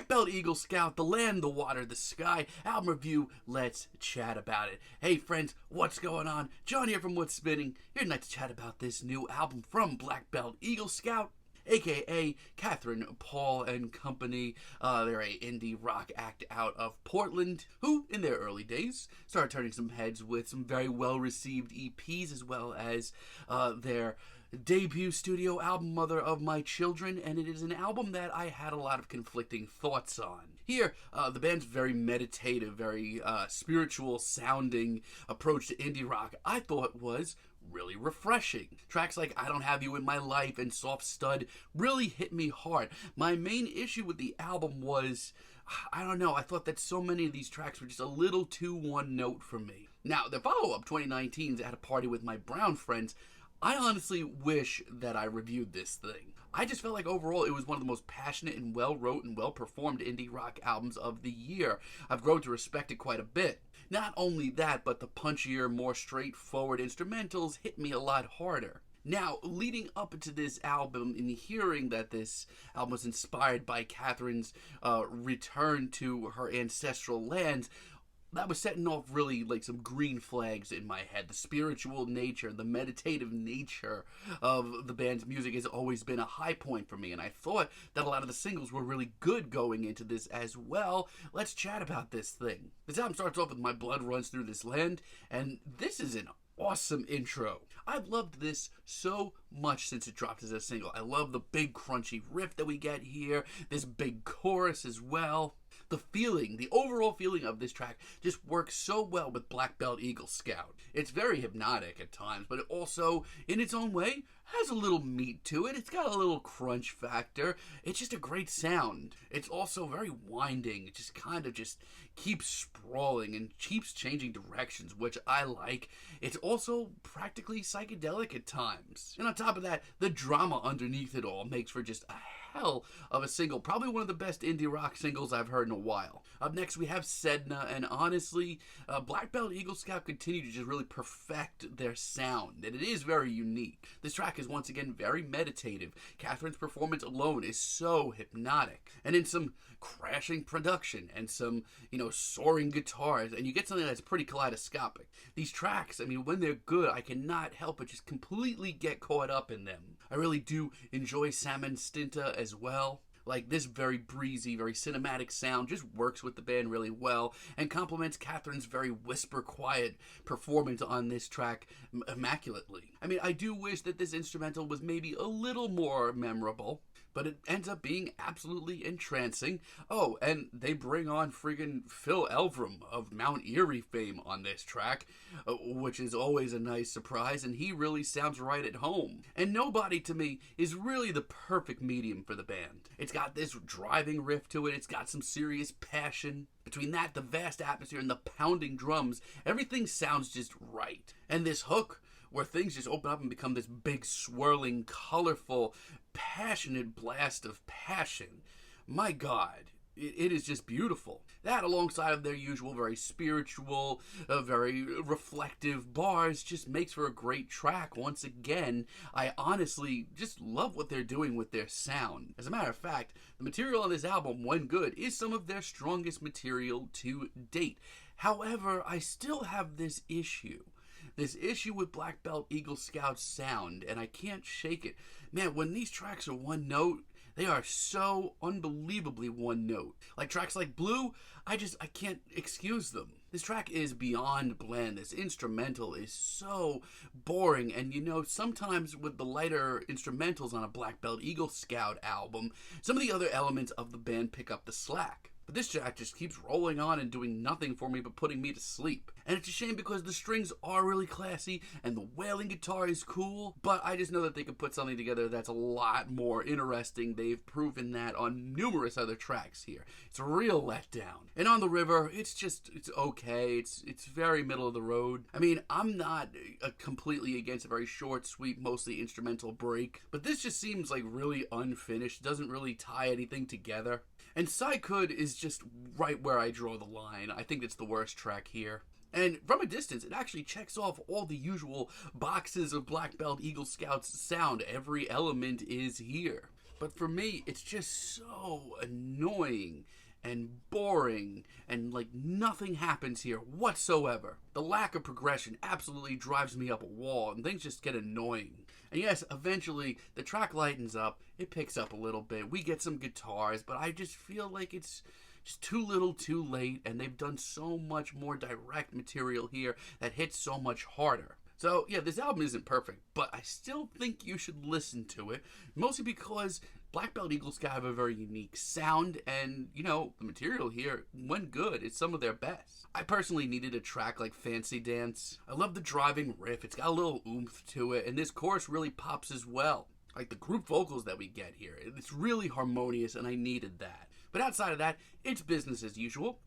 Black Belt Eagle Scout, the land, the water, the sky, album review, let's chat about it. Hey friends, what's going on? John here from What's Spinning, here tonight to chat about this new album from Black Belt Eagle Scout, aka Catherine, Paul and Company. They're a indie rock act out of Portland, who in their early days started turning some heads with some very well received EPs, as well as their debut studio album, Mother of My Children, and it is an album that I had a lot of conflicting thoughts on. Here, the band's very meditative, very spiritual sounding approach to indie rock I thought was really refreshing. Tracks like I Don't Have You in My Life and Soft Stud really hit me hard. My main issue with the album was, I don't know, I thought that so many of these tracks were just a little too one note for me. Now, the follow-up, 2019's At a Party with My Brown Friends, I honestly wish that I reviewed this thing. I just felt like overall it was one of the most passionate and well-wrote and well-performed indie rock albums of the year. I've grown to respect it quite a bit. Not only that, but the punchier, more straightforward instrumentals hit me a lot harder. Now, leading up to this album and hearing that this album was inspired by Catherine's return to her ancestral lands, that was setting off really like some green flags in my head. The spiritual nature, the meditative nature of the band's music has always been a high point for me, and I thought that a lot of the singles were really good going into this as well. Let's chat about this thing. This album starts off with My Blood Runs Through This Land, and this is an awesome intro. I've loved this so much since it dropped as a single. I love the big crunchy riff that we get here, this big chorus as well. The feeling, the overall feeling of this track just works so well with Black Belt Eagle Scout. It's very hypnotic at times, but it also, in its own way, has a little meat to it. It's got a little crunch factor. It's just a great sound. It's also very winding. It just kind of just keeps sprawling and keeps changing directions, which I like. It's also practically psychedelic at times. And on top of that, the drama underneath it all makes for just a hell of a single. Probably one of the best indie rock singles I've heard in a while. Up next we have Sedna, and honestly, Black Belt Eagle Scout continue to just really perfect their sound, and it is very unique. This track is once again very meditative. Catherine's performance alone is so hypnotic, and in some crashing production and some, soaring guitars, and you get something that's pretty kaleidoscopic. These tracks, when they're good, I cannot help but just completely get caught up in them. I really do enjoy Salmon, Stinta as well. Like, this very breezy, very cinematic sound just works with the band really well and complements Catherine's very whisper quiet performance on this track immaculately. I do wish that this instrumental was maybe a little more memorable, but it ends up being absolutely entrancing. Oh, and they bring on friggin' Phil Elverum of Mount Erie fame on this track, which is always a nice surprise, and he really sounds right at home. And Nobody, to me, is really the perfect medium for the band. It's got this driving riff to it, it's got some serious passion. Between that, the vast atmosphere, and the pounding drums, everything sounds just right. And this hook, where things just open up and become this big, swirling, colorful, passionate blast of passion. My God, it is just beautiful. That, alongside of their usual very spiritual, very reflective bars, just makes for a great track. Once again, I honestly just love what they're doing with their sound. As a matter of fact, the material on this album, when good, is some of their strongest material to date. However, I still have this issue with Black Belt Eagle Scout's sound, and I can't shake it. Man, when these tracks are one note, they are so unbelievably one note. Like tracks like Blue, I can't excuse them. This track is beyond bland. This instrumental is so boring, and sometimes with the lighter instrumentals on a Black Belt Eagle Scout album, some of the other elements of the band pick up the slack. But this track just keeps rolling on and doing nothing for me but putting me to sleep. And it's a shame because the strings are really classy and the wailing guitar is cool, but I just know that they could put something together that's a lot more interesting. They've proven that on numerous other tracks here. It's a real letdown. And On the River, it's okay. It's very middle of the road. I'm not completely against a very short, sweet, mostly instrumental break, but this just seems like really unfinished, doesn't really tie anything together. And Psychood is just right where I draw the line. I think it's the worst track here. And from a distance, it actually checks off all the usual boxes of Black Belt Eagle Scout's sound. Every element is here. But for me, it's just so annoying and boring, and like nothing happens here whatsoever. The lack of progression absolutely drives me up a wall, and things just get annoying. And yes, eventually the track lightens up, it picks up a little bit, we get some guitars, but I just feel like it's just too little too late, and they've done so much more direct material here that hits so much harder. So yeah, this album isn't perfect, but I still think you should listen to it, mostly because Black Belt Eagle Scout have a very unique sound, and you know, the material here, when good, is some of their best. I personally needed a track like Fancy Dance. I love the driving riff, it's got a little oomph to it, and this chorus really pops as well. Like the group vocals that we get here, it's really harmonious, and I needed that. But outside of that, it's business as usual,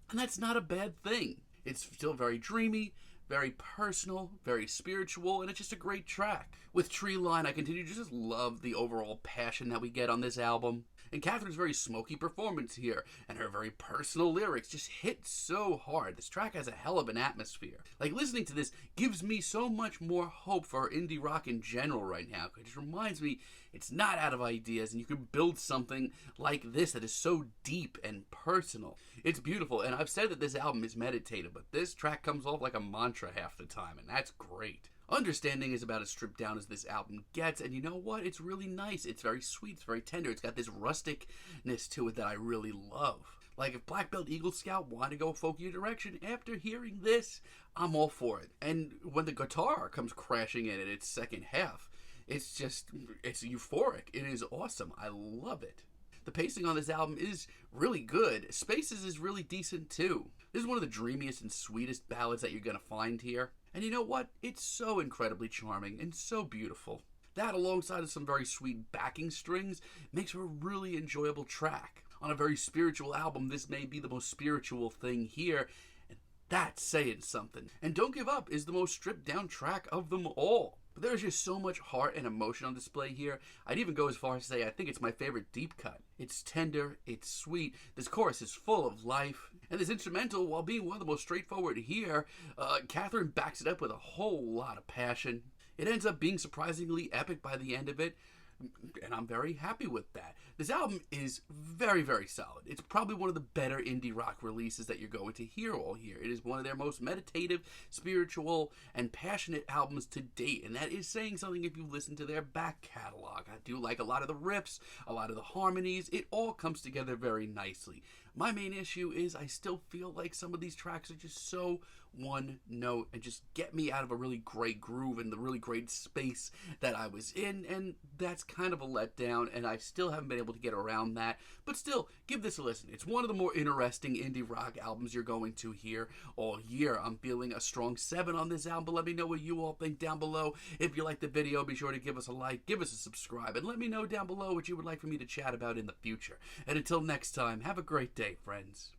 and that's not a bad thing. It's still very dreamy, very personal, very spiritual, and it's just a great track. With Treeline, I continue to just love the overall passion that we get on this album. And Catherine's very smoky performance here, and her very personal lyrics just hit so hard. This track has a hell of an atmosphere. Like, listening to this gives me so much more hope for indie rock in general right now. It just reminds me it's not out of ideas, and you can build something like this that is so deep and personal. It's beautiful, and I've said that this album is meditative, but this track comes off like a mantra half the time, and that's great. Understanding is about as stripped down as this album gets, and you know what? It's really nice. It's very sweet. It's very tender. It's got this rusticness to it that I really love. Like, if Black Belt Eagle Scout wanted to go a folkier direction, after hearing this, I'm all for it. And when the guitar comes crashing in its second half, it's euphoric. It is awesome. I love it. The pacing on this album is really good. Spaces is really decent too. This is one of the dreamiest and sweetest ballads that you're going to find here. And you know what? It's so incredibly charming and so beautiful. That, alongside of some very sweet backing strings, makes for a really enjoyable track. On a very spiritual album, this may be the most spiritual thing here, and that's saying something. And Don't Give Up is the most stripped down track of them all. But there's just so much heart and emotion on display here. I'd even go as far as to say I think it's my favorite deep cut. It's tender, it's sweet, this chorus is full of life, and this instrumental, while being one of the most straightforward here, Catherine backs it up with a whole lot of passion. It ends up being surprisingly epic by the end of it, and I'm very happy with that. This album is very, very solid. It's probably one of the better indie rock releases that you're going to hear all year. It is one of their most meditative, spiritual, and passionate albums to date, and that is saying something if you listen to their back catalog. I do like a lot of the riffs, a lot of the harmonies. It all comes together very nicely. My main issue is I still feel like some of these tracks are just so one note and just get me out of a really great groove and the really great space that I was in, and that's kind of a letdown, and I still haven't been able to get around that. But still, give this a listen. It's one of the more interesting indie rock albums you're going to hear all year. I'm feeling a strong 7 on this album, but let me know what you all think down below. If you like the video, be sure to give us a like, give us a subscribe, and let me know down below what you would like for me to chat about in the future. And until next time, have a great day, friends.